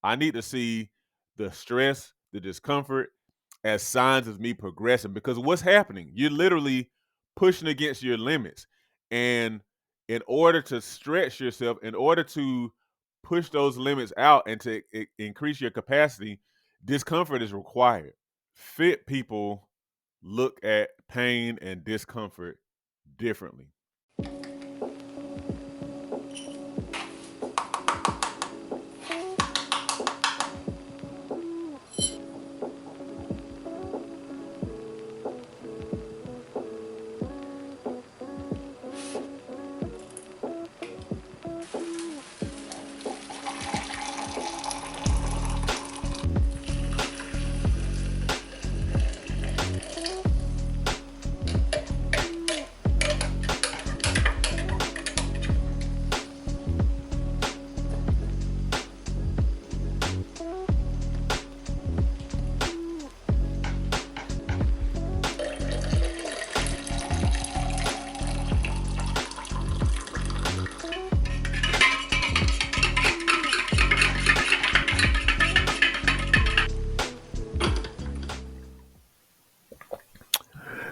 I need to see the stress, the discomfort as signs of me progressing because what's happening? You're literally pushing against your limits. And in order to stretch yourself, in order to push those limits out and to increase your capacity, discomfort is required. Fit people look at pain and discomfort differently.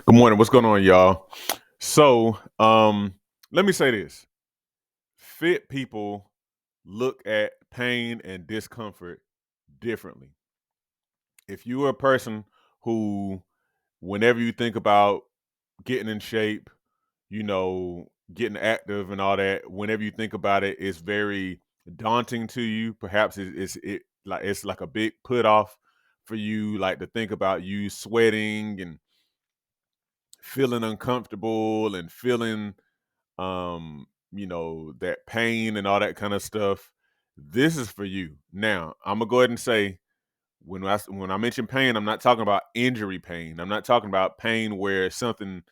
Good morning. What's going on, y'all? So, let me say this. Fit people look at pain and discomfort differently. If you are a person who, whenever you think about getting in shape, getting active and all that, whenever you think about it, it's very daunting to you. Perhaps it's like a big put off for you, like to think about you sweating and feeling uncomfortable and feeling that pain and all that kind of stuff. This is for you. Now, I'm gonna go ahead and say when I mention pain, I'm not talking about injury pain. I'm not talking about pain where something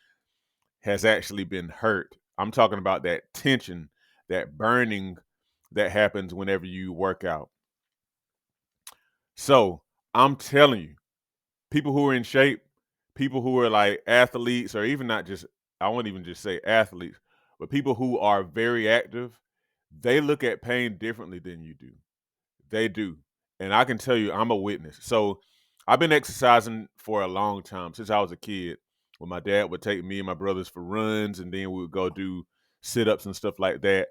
has actually been hurt. I'm talking about that tension, that burning that happens whenever you work out. So, I'm telling you, people who are in shape, people who are like athletes, or even not just, I won't even just say athletes, but people who are very active, they look at pain differently than you do. They do. And I can tell you, I'm a witness. So I've been exercising for a long time since I was a kid. When my dad would take me and my brothers for runs, and then we would go do sit ups and stuff like that.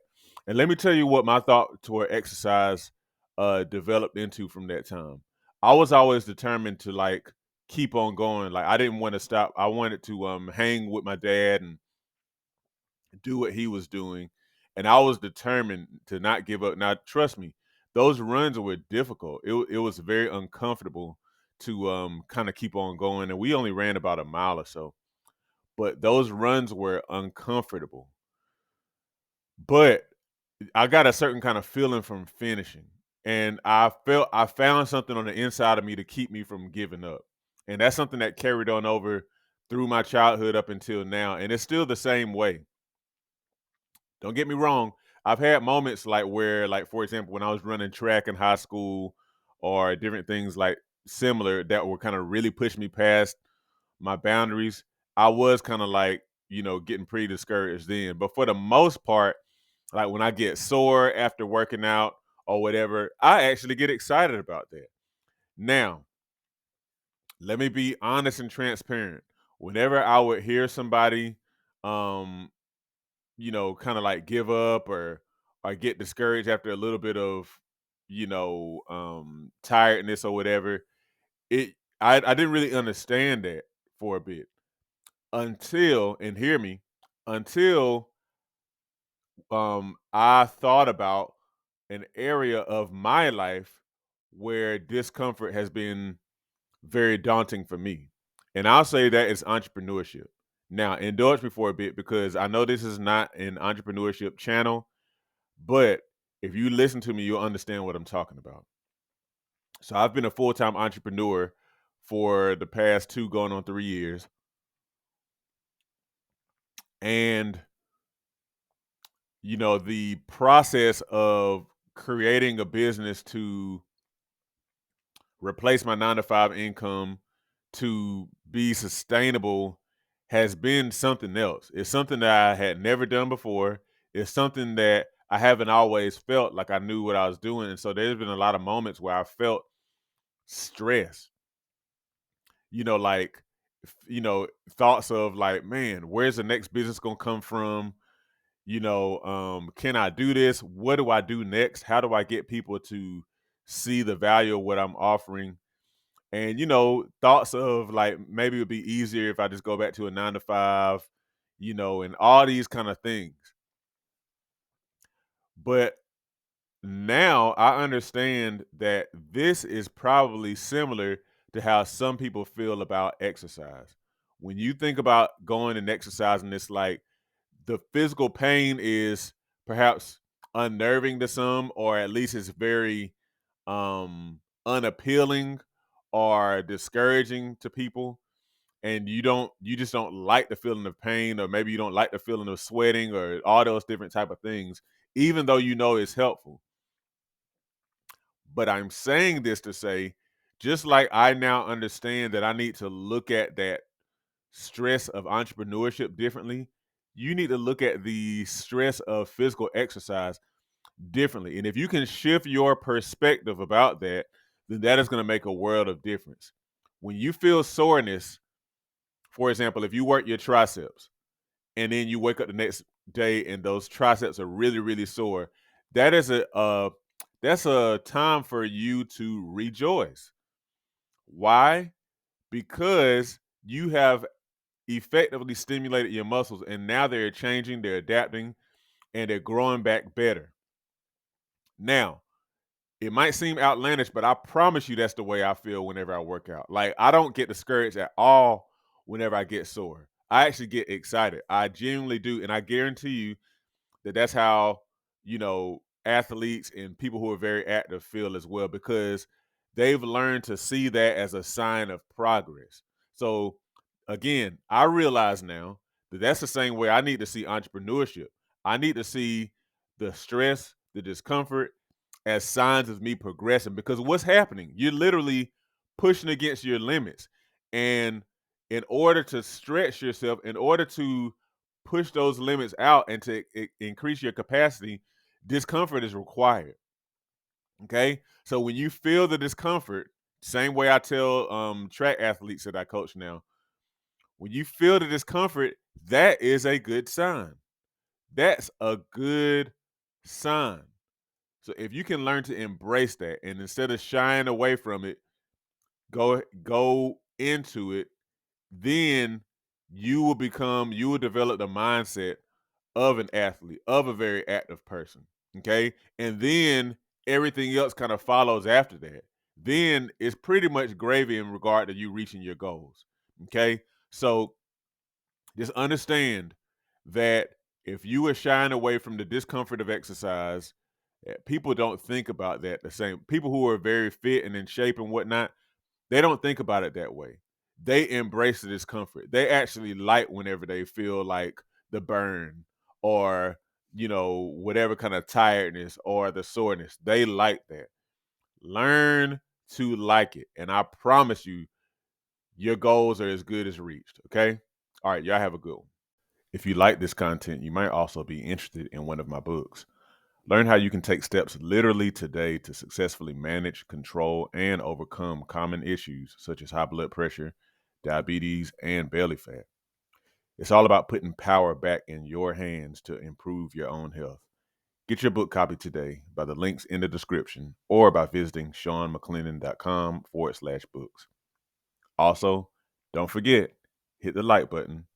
And let me tell you what my thought toward exercise developed into from that time. I was always determined to like keep on going. Like I didn't want to stop. I wanted to hang with my dad and do what he was doing. And I was determined to not give up. Now, trust me, those runs were difficult. It was very uncomfortable to kind of keep on going. And we only ran about a mile or so. But those runs were uncomfortable. But I got a certain kind of feeling from finishing. And I found something on the inside of me to keep me from giving up. And that's something that carried on over through my childhood up until now. And it's still the same way. Don't get me wrong. I've had moments like where, like, for example, when I was running track in high school or different things like similar that were kind of really pushing me past my boundaries, I was kind of like, getting pretty discouraged then. But for the most part, like when I get sore after working out or whatever, I actually get excited about that. Now, let me be honest and transparent. Whenever I would hear somebody um kind of like give up or get discouraged after a little bit of, tiredness or whatever, I didn't really understand that for a bit until, and hear me, until I thought about an area of my life where discomfort has been very daunting for me. And I'll say that is entrepreneurship. Now, indulge me for a bit because I know this is not an entrepreneurship channel. But if you listen to me, you'll understand what I'm talking about. So I've been a full-time entrepreneur for the past 2 going on 3 years. And the process of creating a business to replace my 9 to 5 income to be sustainable has been something else. It's something that I had never done before. It's something that I haven't always felt like I knew what I was doing. And so there's been a lot of moments where I felt stress, like, thoughts of like, man, where's the next business gonna come from? Can I do this? What do I do next? How do I get people to see the value of what I'm offering? And thoughts of like maybe it would be easier if I just go back to a 9 to 5, and all these kind of things. But now I understand that this is probably similar to how some people feel about exercise. When you think about going and exercising, it's like the physical pain is perhaps unnerving to some, or at least it's very unappealing or discouraging to people. And you just don't like the feeling of pain, or maybe you don't like the feeling of sweating or all those different type of things, even though it's helpful. But I'm saying this to say, just like I now understand that I need to look at that stress of entrepreneurship differently, you need to look at the stress of physical exercise differently. And if you can shift your perspective about that, then that is going to make a world of difference. When you feel soreness, for example, if you work your triceps and then you wake up the next day and those triceps are really, really sore, that is that's a time for you to rejoice. Why? Because you have effectively stimulated your muscles, and now they're changing, they're adapting, and they're growing back better. Now, it might seem outlandish, but I promise you that's the way I feel whenever I work out. Like, I don't get discouraged at all whenever I get sore. I actually get excited. I genuinely do, and I guarantee you that's how athletes and people who are very active feel as well, because they've learned to see that as a sign of progress. So again, I realize now that that's the same way I need to see entrepreneurship. I need to see the stress, the discomfort as signs of me progressing, because what's happening, you're literally pushing against your limits. And in order to stretch yourself, in order to push those limits out and to increase your capacity, discomfort is required. Okay. So when you feel the discomfort, same way I tell track athletes that I coach now, when you feel the discomfort, that is a good sign. That's a good sign. So if you can learn to embrace that, and instead of shying away from it, go into it, then you will develop the mindset of an athlete, of a very active person. Okay. And then everything else kind of follows after that. Then it's pretty much gravy in regard to you reaching your goals. Okay. So just understand that if you are shying away from the discomfort of exercise, people don't think about that the same. People who are very fit and in shape and whatnot, they don't think about it that way. They embrace the discomfort. They actually like whenever they feel like the burn, or, whatever kind of tiredness or the soreness. They like that. Learn to like it. And I promise you, your goals are as good as reached. Okay. All right. Y'all have a good one. If you like this content, you might also be interested in one of my books. Learn how you can take steps literally today to successfully manage, control, and overcome common issues such as high blood pressure, diabetes, and belly fat. It's all about putting power back in your hands to improve your own health. Get your book copy today by the links in the description or by visiting SeanMcClendon.com/books. Also, don't forget, hit the like button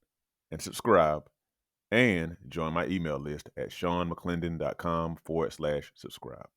and subscribe, and join my email list at SeanMcClendon.com/subscribe.